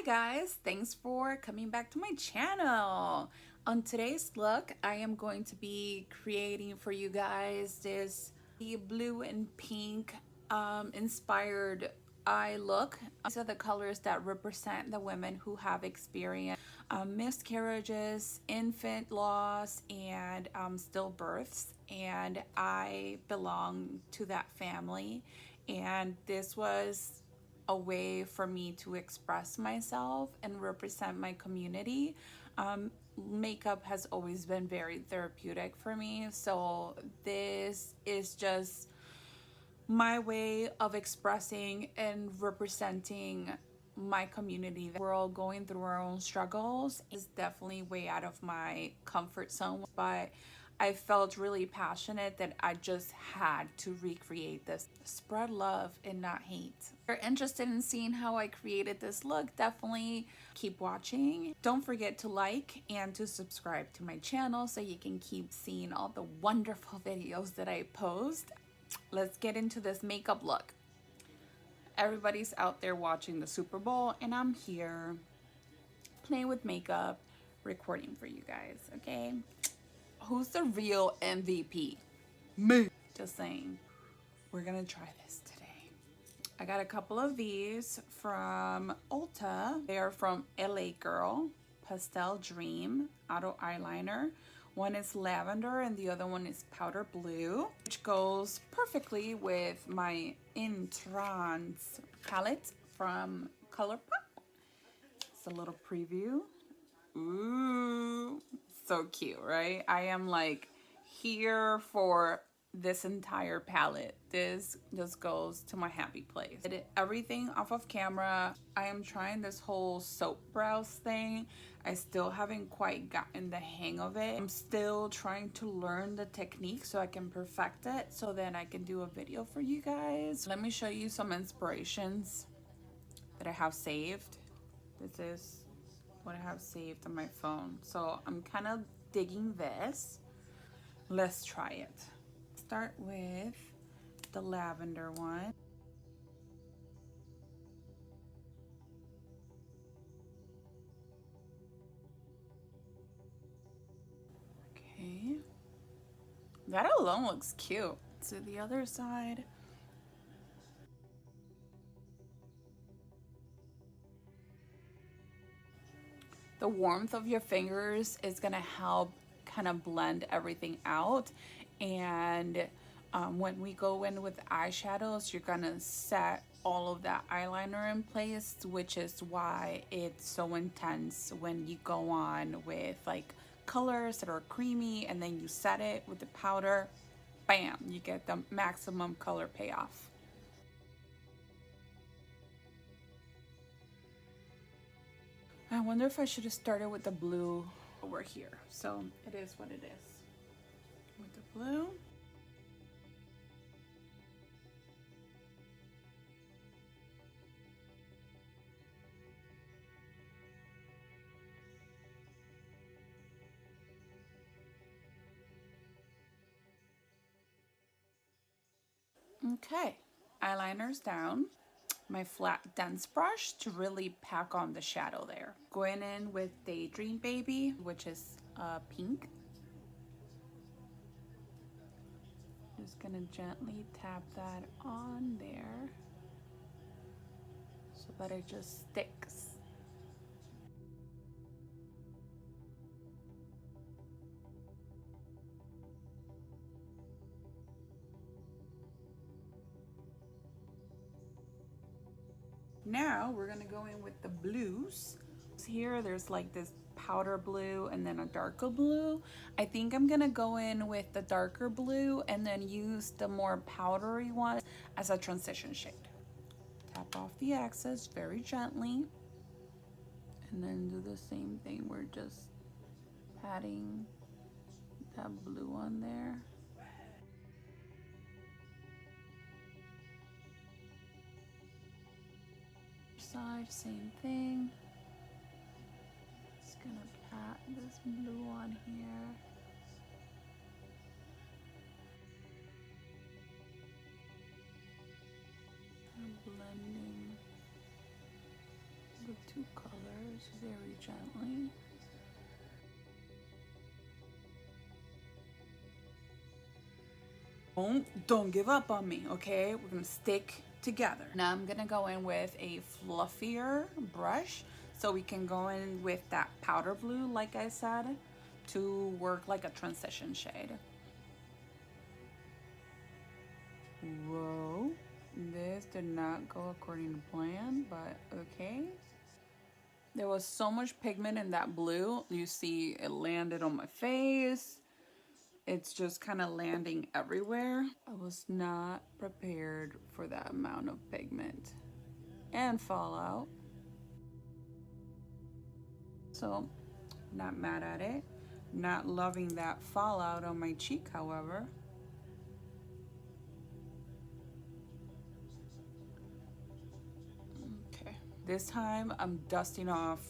Hi guys, thanks for coming back to my channel. On today's look, I am going to be creating for you guys this blue and pink inspired eye look. These are the colors that represent the women who have experienced miscarriages, infant loss, and stillbirths, and I belong to that family, and this was a way for me to express myself and represent my community. Makeup has always been very therapeutic for me, so this is just my way of expressing and representing my community. We're all going through our own struggles. It's definitely way out of my comfort zone, but I felt really passionate that I just had to recreate this. Spread love and not hate. If you're interested in seeing how I created this look, definitely keep watching. Don't forget to like and to subscribe to my channel so you can keep seeing all the wonderful videos that I post. Let's get into this makeup look. Everybody's out there watching the Super Bowl, and I'm here playing with makeup, recording for you guys, okay? Who's the real MVP? Me. Just saying. We're gonna try this today. I got a couple of these from Ulta. They are from LA Girl, Pastel Dream Auto Eyeliner. One is lavender and the other one is powder blue, which goes perfectly with my Entrance palette from ColourPop. It's a little preview. Ooh, so cute, right? I am like here for this entire palette. This just goes to my happy place. I did everything off of camera. I am trying this whole soap brows thing. I still haven't quite gotten the hang of it. I'm still trying to learn the technique so I can perfect it, so then I can do a video for you guys. Let me show you some inspirations that I have saved. This is what I have saved on my phone. So I'm kind of digging this. Let's try it. Start with the lavender one. Okay. That alone looks cute. To the other side. The warmth of your fingers is gonna help kind of blend everything out, and when we go in with eyeshadows, you're gonna set all of that eyeliner in place, which is why it's so intense when you go on with like colors that are creamy and then you set it with the powder. Bam, you get the maximum color payoff. I wonder if I should have started with the blue over here. So it is what it is. With the blue. Okay, eyeliner's down. My flat dense brush to really pack on the shadow there. Going in with Daydream Baby, which is pink. Just gonna gently tap that on there so that it just sticks. Now we're gonna go in with the blues. Here there's like this powder blue and then a darker blue. I think I'm gonna go in with the darker blue and then use the more powdery one as a transition shade. Tap off the excess very gently and then do the same thing. We're just patting that blue on there. Side, same thing. Just gonna pat this blue on here. I'm blending the two colors. Just very gently. Don't give up on me, okay? We're gonna stick together. Now I'm gonna go in with a fluffier brush so we can go in with that powder blue, like I said, to work like a transition shade. Whoa, this did not go according to plan, but okay. There was so much pigment in that blue. You see it landed on my face. It's just kind of landing everywhere. I was not prepared for that amount of pigment and fallout. So, not mad at it. Not loving that fallout on my cheek, however. Okay. This time I'm dusting off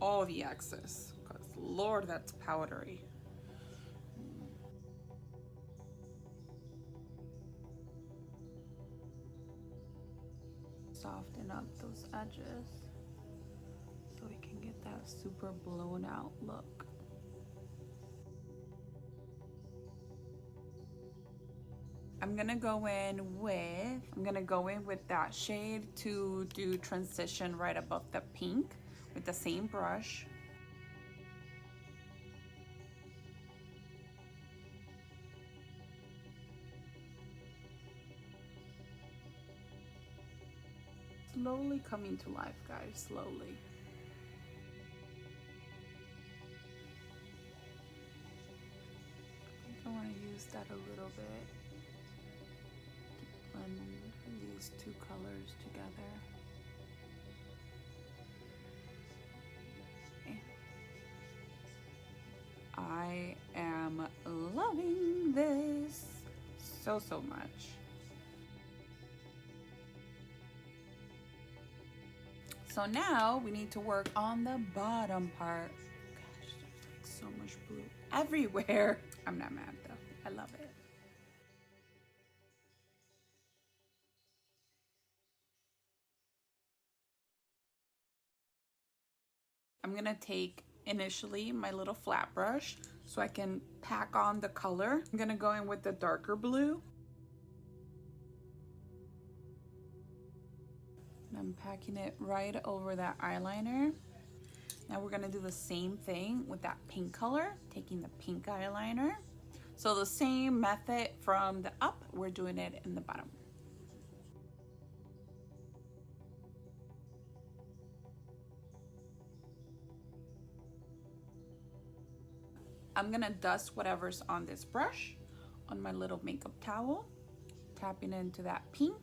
all the excess because Lord, that's powdery. Soften up those edges so we can get that super blown out look. I'm gonna go in with that shade to do transition right above the pink with the same brush. Slowly coming to life, guys, slowly. I think I want to use that a little bit to blend these two colors together. Okay. I am loving this so much. So now we need to work on the bottom part. Gosh, there's like so much blue everywhere. I'm not mad though. I love it. I'm gonna take initially my little flat brush so I can pack on the color. I'm gonna go in with the darker blue. And I'm packing it right over that eyeliner. Now we're gonna do the same thing with that pink color, taking the pink eyeliner. So the same method from the up, we're doing it in the bottom. I'm gonna dust whatever's on this brush on my little makeup towel, tapping into that pink.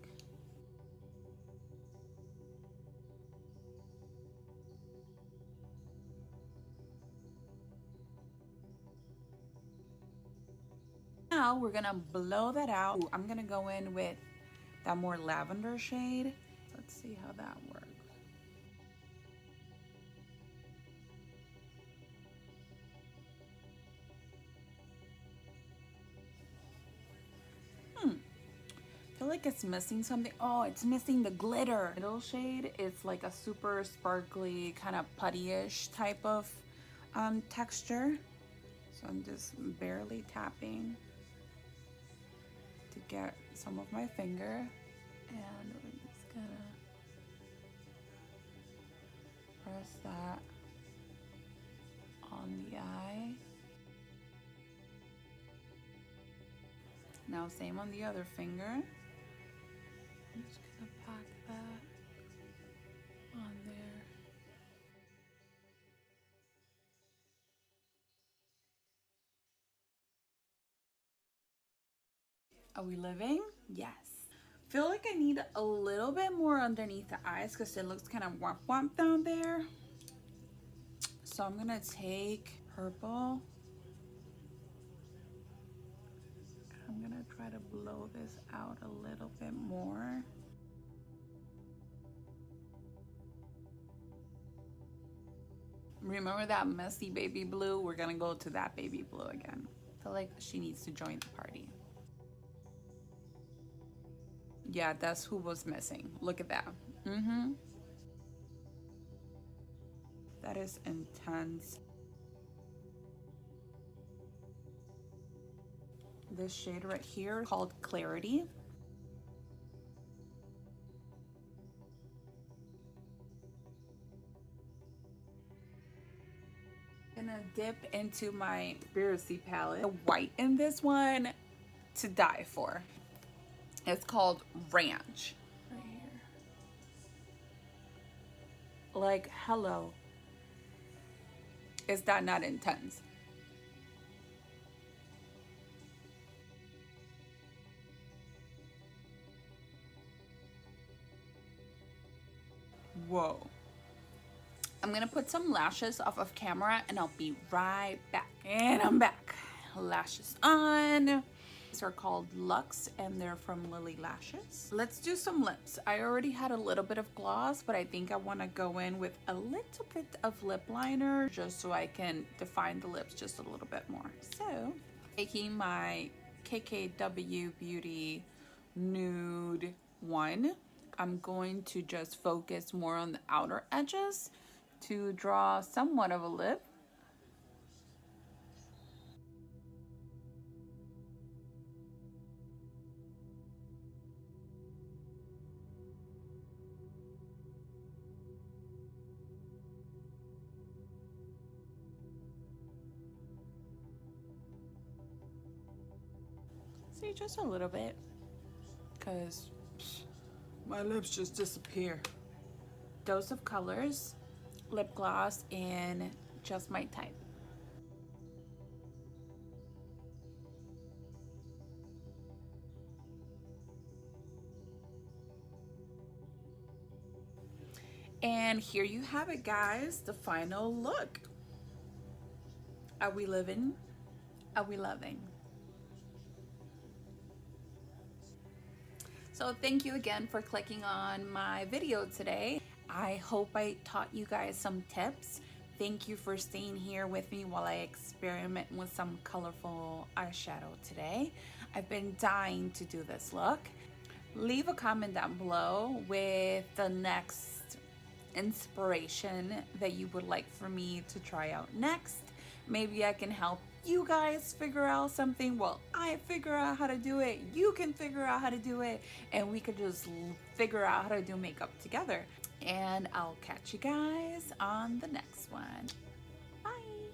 Now we're gonna blow that out. I'm gonna go in with that more lavender shade. Let's see how that works. I feel like it's missing something. Oh, it's missing the glitter. Middle shade is like a super sparkly, kind of putty-ish type of texture. So I'm just barely tapping to get some of my finger. And we're just gonna press that on the eye. Now same on the other finger. I'm just gonna pack that on there. Are we living? Yes. Feel like I need a little bit more underneath the eyes because it looks kind of womp womp down there. So I'm gonna take purple. I'm gonna try to blow this out a little bit more. Remember that messy baby blue? We're gonna go to that baby blue again. I feel like she needs to join the party. Yeah, that's who was missing. Look at that. That is intense. This shade right here called Clarity. I'm gonna dip into my Conspiracy palette. The white in this one, to die for. It's called Ranch. Right here. Like, hello. Is that not intense? Whoa. I'm gonna put some lashes off of camera and I'll be right back. And I'm back. Lashes on. These are called Luxe and they're from Lily Lashes. Let's do some lips. I already had a little bit of gloss, but I think I wanna go in with a little bit of lip liner just so I can define the lips just a little bit more. So, taking my KKW Beauty Nude one, I'm going to just focus more on the outer edges to draw somewhat of a lip. See, just a little bit, because my lips just disappear. Dose of colors, lip gloss, and just my type. And here you have it, guys, the final look. Are we living? Are we loving? So thank you again for clicking on my video today. I hope I taught you guys some tips. Thank you for staying here with me while I experiment with some colorful eyeshadow today. I've been dying to do this look. Leave a comment down below with the next inspiration that you would like for me to try out next. Maybe I can help you guys figure out something. Well, I figure out how to do it, you can figure out how to do it, and we could just figure out how to do makeup together. And I'll catch you guys on the next one. Bye.